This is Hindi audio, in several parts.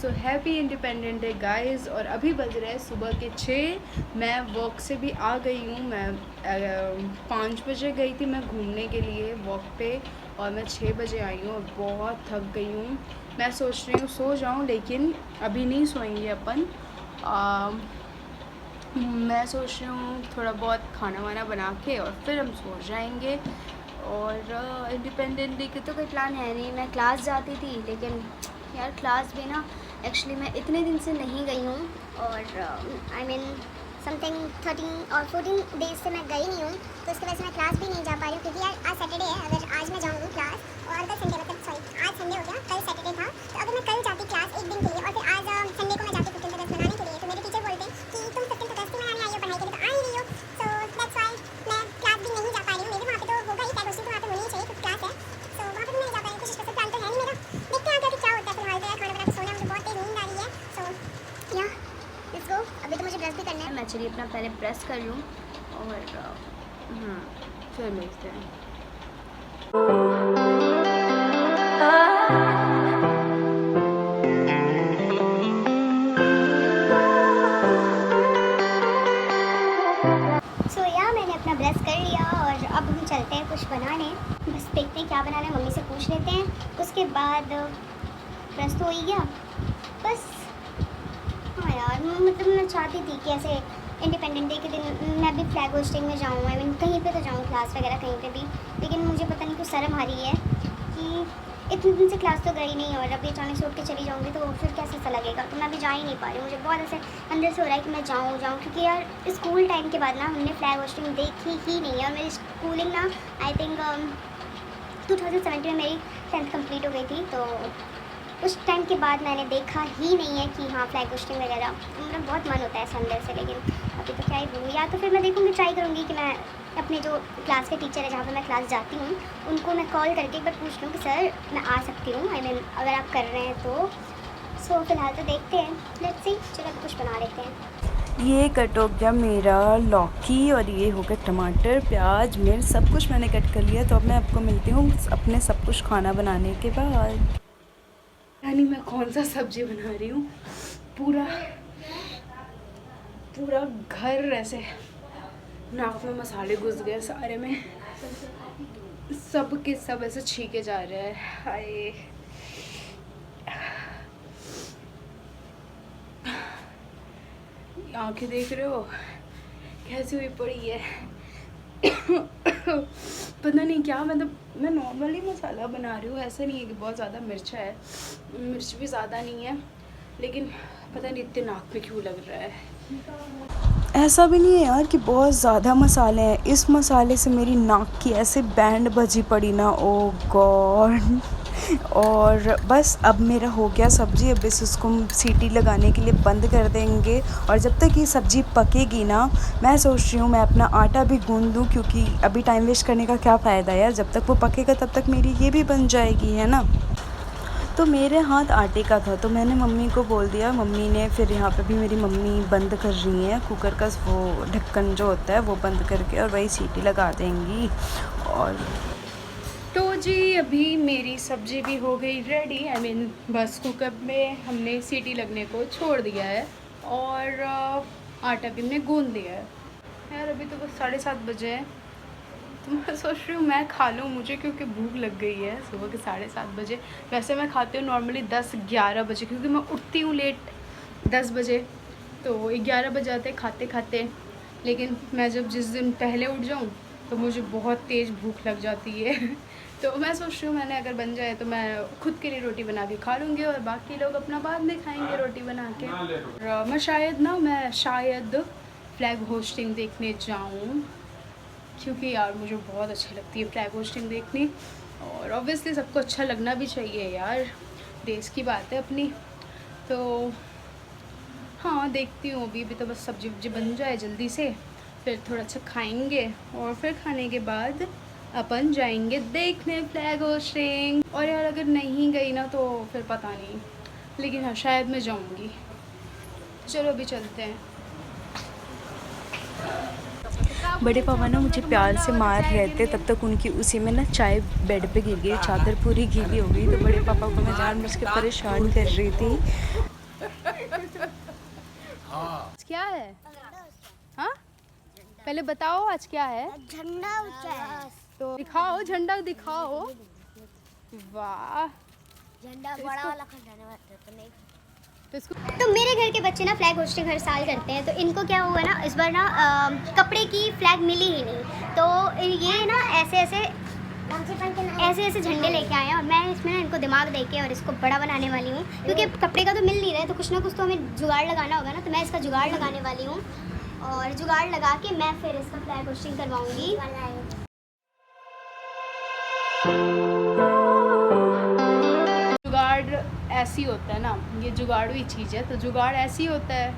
So happy independent day guys. और अभी बज रहे हैं सुबह के 6। मैं वॉक से भी आ गई हूँ। मैं 5 बजे गई थी मैं घूमने के लिए वॉक पे, और मैं 6 बजे आई हूँ और बहुत थक गई हूँ। मैं सोच रही हूँ सो जाऊँ, लेकिन अभी नहीं सोएंगे अपन। मैं सोच रही हूँ थोड़ा बहुत खाना वाना बना के और फिर हम सो जाएंगे। और इंडिपेंडेंट डे के तो कोई प्लान है नहीं। मैं क्लास जाती थी, लेकिन यार क्लास भी ना एक्चुअली मैं इतने दिन से नहीं गई हूँ, और आई मीन समथिंग 13 और 14 डेज से मैं गई नहीं हूँ, तो उसकी वजह से मैं क्लास भी नहीं जा पा रही हूँ। क्योंकि यार आज सैटरडे है, अगर आज मैं जाऊँगी क्लास और कल संडे, मतलब सॉरी आज संडे हो गया, कल सैटरडे था, तो अगर मैं कल जाती क्लास एक दिन के लिए और फिर आज संडे को मैं जाती 15th अगस्त मनाने के लिए, तो मेरे टीचर बोलते कि तुम 15th अगस्त ही मनाने आई हो, पढ़ाई के लिए तो आ ही रही हो। सो दैट्स वाई मैं क्लास भी नहीं जा पा रही हूँ। मेरे वहाँ पे तो होगा ही, क्वेश्चन तो वहाँ पे होनी ही चाहिए क्योंकि क्लास है। सो वहाँ पे भी नहीं जा पाई, कुछ स्पेशल प्लान तो है नहीं मेरा। देखते हैं आगे क्या होता है। फिलहाल तो यार खाना बना के सोना, मुझे बहुत तेज नींद आ रही है। सो या लेट्स गो। अभी तो मुझे ब्रश भी करना है। मैं चलिए अपना पहले ब्रश कर लूँ और फिर मिलते हैं। सो या मैंने अपना ब्रश कर लिया और अब हम चलते हैं कुछ बनाने। बस देखते हैं क्या बनाना है, मम्मी से पूछ लेते हैं। उसके बाद ब्रश तो हो ही गया बस। हाँ यार, मतलब मैं चाहती थी कि ऐसे इंडिपेंडेंट डे के दिन मैं भी फ्लैग होस्टिंग में जाऊँ। आई मीन कहीं पे तो जाऊँ, क्लास वगैरह कहीं पे भी। लेकिन मुझे पता नहीं कुछ शर्म आ रही है कि इतने दिन से क्लास तो गई नहीं, और अभी अचानक से उठ के चली जाऊँगी तो फिर कैसे सा लगेगा। तो मैं भी जा ही नहीं पा रही हूँ। मुझे बहुत ऐसे अंदर से हो रहा है कि मैं जाऊँ क्योंकि यार स्कूल टाइम के बाद ना हमने फ्लैग होस्टिंग देखी ही नहीं है। और मेरी स्कूलिंग ना आई थिंक 2017 में मेरी 10th कंप्लीट हो गई थी, तो उस टाइम के बाद मैंने देखा ही नहीं है कि हाँ फ्लैग होस्टिंग वगैरह। तो मेरा बहुत मन होता है ऐसे अंदर से, लेकिन अभी तो क्या ही बोलूँ। या तो फिर मैं देखूँगी, ट्राई करूँगी कि मैं अपने जो क्लास के टीचर है जहाँ पर मैं क्लास जाती हूँ उनको मैं कॉल करके एक बार पूछ लूँ कि सर मैं आ सकती हूँ, आई मीन अगर आप कर रहे हैं तो। सो फिलहाल तो देखते हैं, लेट्स सी। चलो कुछ बना लेते हैं। ये कट हो गया मेरा लौकी, और ये हो गया टमाटर, प्याज, मिर्च, सब कुछ मैंने कट कर लिया। तो अब मैं आपको मिलती हूँ अपने सब कुछ खाना बनाने के बाद। यानी मैं कौन सा सब्जी बना रही हूँ, पूरा पूरा घर ऐसे नाक में मसाले घुस गए सारे में, सब के सब ऐसे छीके जा रहे हैं। हाय, आंखें देख रहे हो कैसी हुई पड़ी है। पता नहीं क्या, मतलब मैं नॉर्मली मसाला बना रही हूँ, ऐसा नहीं है कि बहुत ज़्यादा मिर्च है, मिर्च भी ज़्यादा नहीं है, लेकिन पता नहीं इतने नाक में क्यों लग रहा है। ऐसा भी नहीं है यार कि बहुत ज़्यादा मसाले हैं। इस मसाले से मेरी नाक की ऐसे बैंड बजी पड़ी ना, ओ गॉड। और बस अब मेरा हो गया सब्ज़ी। अब बस उसको सीटी लगाने के लिए बंद कर देंगे, और जब तक ये सब्ज़ी पकेगी ना, मैं सोच रही हूँ मैं अपना आटा भी गूंद दूँ, क्योंकि अभी टाइम वेस्ट करने का क्या फ़ायदा यार। जब तक वो पकेगा तब तक मेरी ये भी बन जाएगी, है ना। तो मेरे हाथ आटे का था, तो मैंने मम्मी को बोल दिया। मम्मी ने फिर यहाँ पे भी मेरी मम्मी बंद कर रही हैं कुकर का वो ढक्कन जो होता है वो बंद करके, और वही सीटी लगा देंगी। और तो जी अभी मेरी सब्ज़ी भी हो गई रेडी। आई मीन बस कुकर में हमने सीटी लगने को छोड़ दिया है, और आटा भी हमने गूंद दिया है। यार अभी तो बस 7:30 बजे हैं, तो मैं सोच रही हूँ मैं खा लूँ, मुझे क्योंकि भूख लग गई है सुबह के 7:30 बजे। वैसे मैं खाती हूँ नॉर्मली 10-11 बजे, क्योंकि मैं उठती हूँ लेट 10 बजे, तो 11 बज जाते खाते खाते। लेकिन मैं जब जिस दिन पहले उठ जाऊँ तो मुझे बहुत तेज़ भूख लग जाती है। तो मैं सोच रही हूँ मैंने अगर बन जाए तो मैं खुद के लिए रोटी बना के खा लूँगी, और बाकी लोग अपना बाद में खाएंगे रोटी बना के। और मैं शायद फ्लैग होस्टिंग देखने जाऊँ, क्योंकि यार मुझे बहुत अच्छी लगती है फ्लैग होस्टिंग देखनी, और ऑब्वियसली सबको अच्छा लगना भी चाहिए यार, देश की बात है अपनी। तो हाँ देखती हूँ, अभी तो बस सब्जी वब्जी बन जाए जल्दी से, फिर थोड़ा अच्छा खाएंगे, और फिर खाने के बाद अपन जाएंगे देखने फ्लैग होस्टिंग। और यार अगर नहीं गई ना तो फिर पता नहीं, लेकिन हाँ शायद मैं जाऊँगी। चलो अभी चलते हैं। बड़े पापा ना मुझे प्यार से मार रहे थे, तब तक उनकी उसी में ना चाय बेड पे गिर गई, चादर पूरी गीली हो गई। तो बड़े पापा को मैं जानबूझ के परेशान कर रही थी। आज क्या है? हाँ, पहले बताओ आज क्या है? झंडा ऊंचा है। तो दिखाओ, झंडा दिखाओ। वाह, झंडा बड़ा वाला खंडाने वाला तो नहीं। तो इसको तो मेरे घर के बच्चे ना फ्लैग होस्टिंग हर साल करते हैं, तो इनको क्या हुआ ना, इस बार ना कपड़े की फ्लैग मिली ही नहीं, तो ये ना ऐसे झंडे लेके आए हैं, और मैं इसमें ना इनको दिमाग दे के और इसको बड़ा बनाने वाली हूँ, क्योंकि कपड़े का तो मिल नहीं रहा है, तो कुछ ना कुछ तो हमें जुगाड़ लगाना होगा ना, तो मैं इसका जुगाड़ लगाने वाली हूँ, और जुगाड़ लगा के मैं फिर इसका फ्लैग होस्टिंग करवाऊँगी। जुगाड़ ऐसी होता है ना, ये जुगाड़ू ही चीज़ है, तो जुगाड़ ऐसी होता है।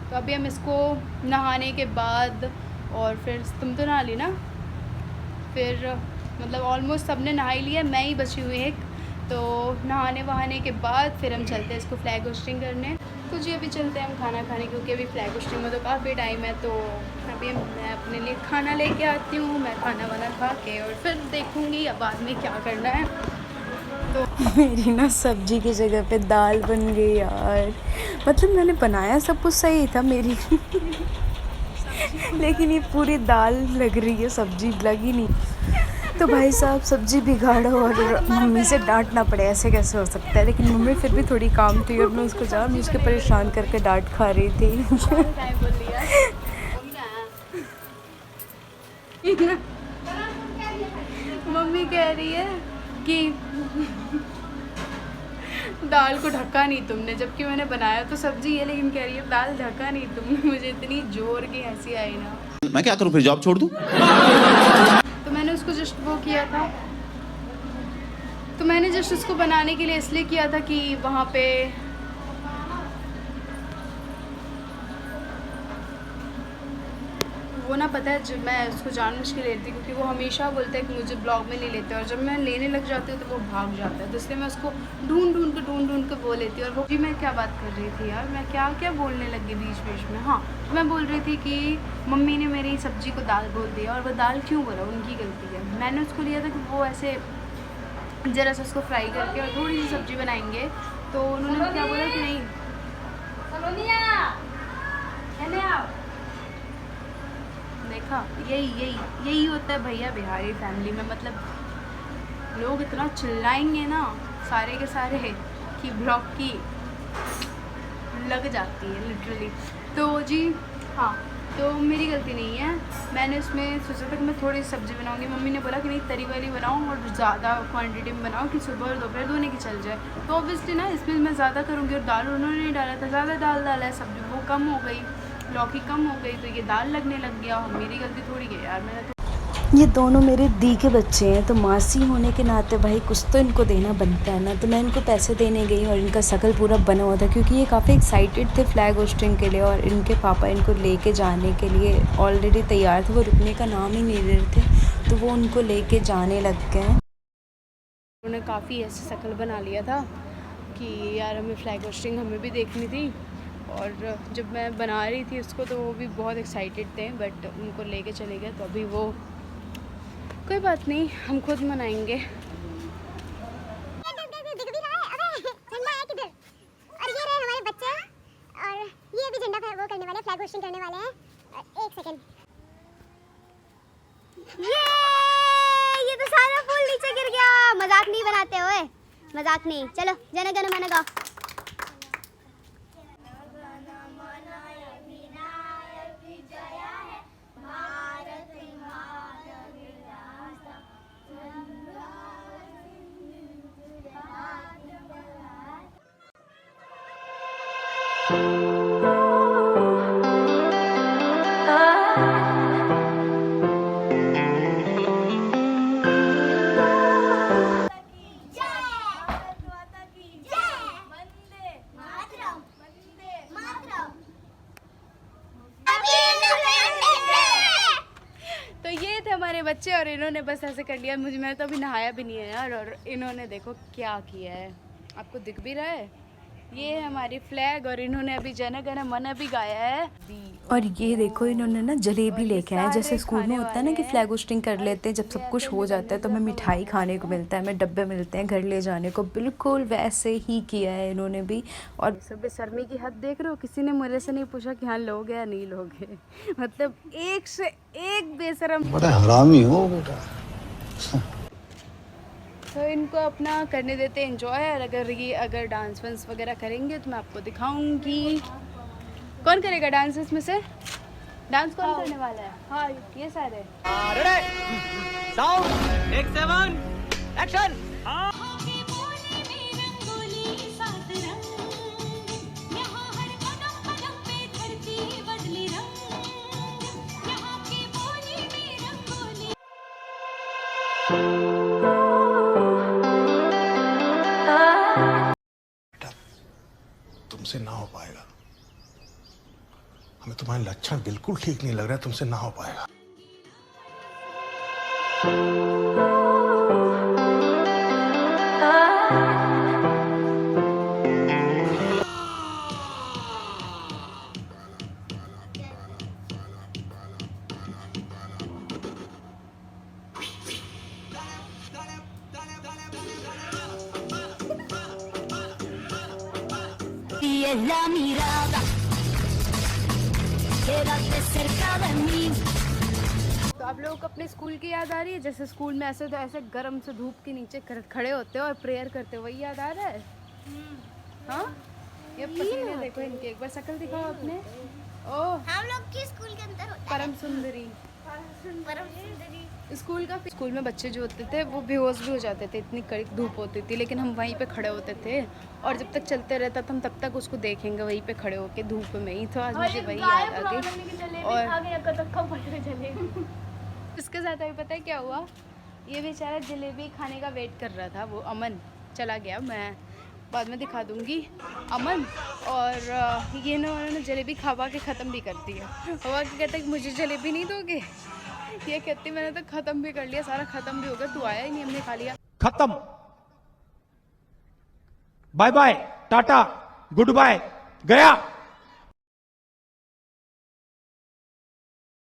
तो अभी हम इसको नहाने के बाद, और फिर तुम तो नहा ली ना, फिर मतलब ऑलमोस्ट सबने नहा ही लिया, मैं ही बची हुई एक, तो नहाने वहाने के बाद फिर हम चलते हैं इसको फ्लैग होस्टिंग करने। तो जी अभी चलते हैं हम खाना खाने, क्योंकि अभी फ्लैग होस्टिंग में तो काफ़ी टाइम है, तो अभी मैं अपने लिए खाना लेके आती हूँ, मैं खाना वाना खा के और फिर देखूँगी अब बाद में क्या करना है। तो मेरी ना सब्जी की जगह पे दाल बन गई यार। मतलब मैंने बनाया सब कुछ सही था मेरी लेकिन ये पूरी दाल लग रही है, सब्जी लगी नहीं। तो भाई साहब सब्जी बिगाड़ो और मम्मी से डांटना पड़े, ऐसे कैसे हो सकता है। लेकिन मम्मी फिर भी थोड़ी काम थी और मैं उसको जान उसके परेशान करके डांट खा रही थी मम्मी कह रही है कि दाल को ढका नहीं तुमने, जबकि मैंने बनाया तो सब्जी है, लेकिन कह रही है दाल ढका नहीं तुमने। मुझे इतनी जोर की हंसी आई ना, मैं क्या करूं, फिर जॉब छोड़ दूं? तो मैंने उसको जस्ट वो किया था, तो मैंने जस्ट उसको बनाने के लिए इसलिए किया था कि वहाँ पे वो ना, पता है जब मैं उसको जानबूझ के लेती, क्योंकि वो हमेशा बोलता है कि मुझे ब्लॉग में नहीं लेते, और जब मैं लेने लग जाती हूँ तो वो भाग जाता है, तो इसलिए मैं उसको ढूंढ के वो लेती हूँ। और वो जी मैं क्या बात कर रही थी यार, मैं क्या बोलने लगी बीच में। हाँ, तो मैं बोल रही थी कि मम्मी ने मेरी सब्जी को दाल बोल दिया, और वो दाल क्यों बोला, उनकी गलती है। मैंने उसको लिया था कि वो ऐसे ज़रा सा उसको फ्राई करके और थोड़ी सी सब्ज़ी बनाएंगे, तो उन्होंने क्या बोला कि नहीं, देखा, यही होता है भैया बिहारी फैमिली में। मतलब लोग इतना चिल्लाएंगे ना सारे के सारे कि ब्लॉग की लग जाती है लिटरली। तो जी हाँ, तो मेरी गलती नहीं है, मैंने उसमें सोचा था कि मैं थोड़ी सब्ज़ी बनाऊंगी। मम्मी ने बोला कि नहीं तरी वाली बनाओ और ज़्यादा क्वांटिटी में बनाओ कि सुबह और दोपहर दोनों की चल जाए। तो ऑब्वियसली ना इसमें मैं ज़्यादा करूँगी, और दाल उन्होंने नहीं डाला था, ज़्यादा दाल डाला है, सब्ज़ी वो कम हो गई, लौकी कम हो गई, तो ये दाल लगने लग गया। मेरी गलती थोड़ी है यार, मैंने तो ये दोनों मेरे दी के बच्चे हैं, तो मासी होने के नाते भाई कुछ तो इनको देना बनता है ना। तो मैं इनको पैसे देने गई और इनका शकल पूरा बना हुआ था, क्योंकि ये काफ़ी एक्साइटेड थे फ्लैग होस्टिंग के लिए, और इनके पापा इनको लेके जाने के लिए ऑलरेडी तैयार थे, वो रुकने का नाम ही नहीं ले रहे थे, तो वो उनको लेके जाने लग गए। उन्होंने काफ़ी ऐसे शकल बना लिया था कि यार हमें फ्लैग होस्टिंग हमें भी देखनी थी, और जब मैं बना रही थी उसको तो वो भी बहुत एक्साइटेड थे, बट उनको लेके चले गए, तो अभी वो कोई बात नहीं, हम खुद मनाएंगे। और ये रहे हमारे बच्चे, और ये भी झंडा वो करने वाले, फ्लैग होस्टिंग करने वाले हैं। एक सेकंड, ये तो सारा फूल नीचे गिर गया। मजाक नहीं बनाते ओए, मजाक नहीं। चलो जन गण मन गाओ। तो ये थे हमारे बच्चे, और इन्होंने बस ऐसे कर लिया। मुझे, मैं तो अभी नहाया भी नहीं है यार, और इन्होंने देखो क्या किया है, आपको दिख भी रहा है। ये है हमारी फ्लैग और इन्होंने अभी जन गण मन भी गाया है। और ये देखो इन्होंने ना जलेबी लेके आए, जैसे सारे स्कूल में खाने होता है ना कि वाले फ्लैग होस्टिंग कर लेते हैं जब सब कुछ हो जाता है तो हमें मिठाई खाने को मिलता है, हमें डब्बे मिलते हैं घर ले जाने को, बिल्कुल वैसे ही किया है इन्होंने भी। और सब बेशर्मी की हद देख रहे हो, किसी ने मेरे से नहीं पूछा कि हाँ लोगे या नहीं लोगे। मतलब एक से एक बेशरम। बड़ा हरामी हो बेटा। तो इनको अपना करने देते एंजॉय। और अगर डांस वांस वगैरह करेंगे तो मैं आपको दिखाऊंगी। कौन करेगा डांस इसमें से? डांस कौन करने वाला है? हाँ ये सारे। Sound take 7 action. तुमसे ना हो पाएगा, हमें तुम्हारे लक्षण बिल्कुल ठीक नहीं लग रहा है, तुमसे ना हो पाएगा। La mirada, quédate cerca de mí. तो आप लोगों को अपने स्कूल की याद आ रही है? जैसे स्कूल में ऐसे तो ऐसे गर्म से धूप के नीचे खड़े होते हो और प्रेयर करते हो, वही याद आ रहा है? हाँ ये पसीने देखो इनके, एक बार शक्ल दिखाओ अपने। ओह हम लोग की स्कूल के अंदर होता परम सुंदरी। परम सुंदरी। स्कूल में बच्चे जो होते थे वो बेहोश भी हो जाते थे, इतनी कड़ी धूप होती थी, लेकिन हम वहीं पे खड़े होते थे और जब तक चलते रहता था हम तब तक उसको देखेंगे वहीं पे खड़े होके धूप में ही। तो आज मुझे वही याद आ गई। और इसके साथ अभी पता है क्या हुआ? ये बेचारा जलेबी खाने का वेट कर रहा था, वो अमन चला गया, मैं बाद में दिखा दूंगी अमन। और ये ना उन्होंने जलेबी खा के ख़त्म भी कर दिया। हुआ कि कहता है कि मुझे जलेबी नहीं दोगे? ये कहती मैंने तो ख़त्म भी कर लिया, सारा ख़त्म भी हो गया, तू आया ही नहीं, हमने खा लिया। खत्म। Bye bye tata goodbye गया।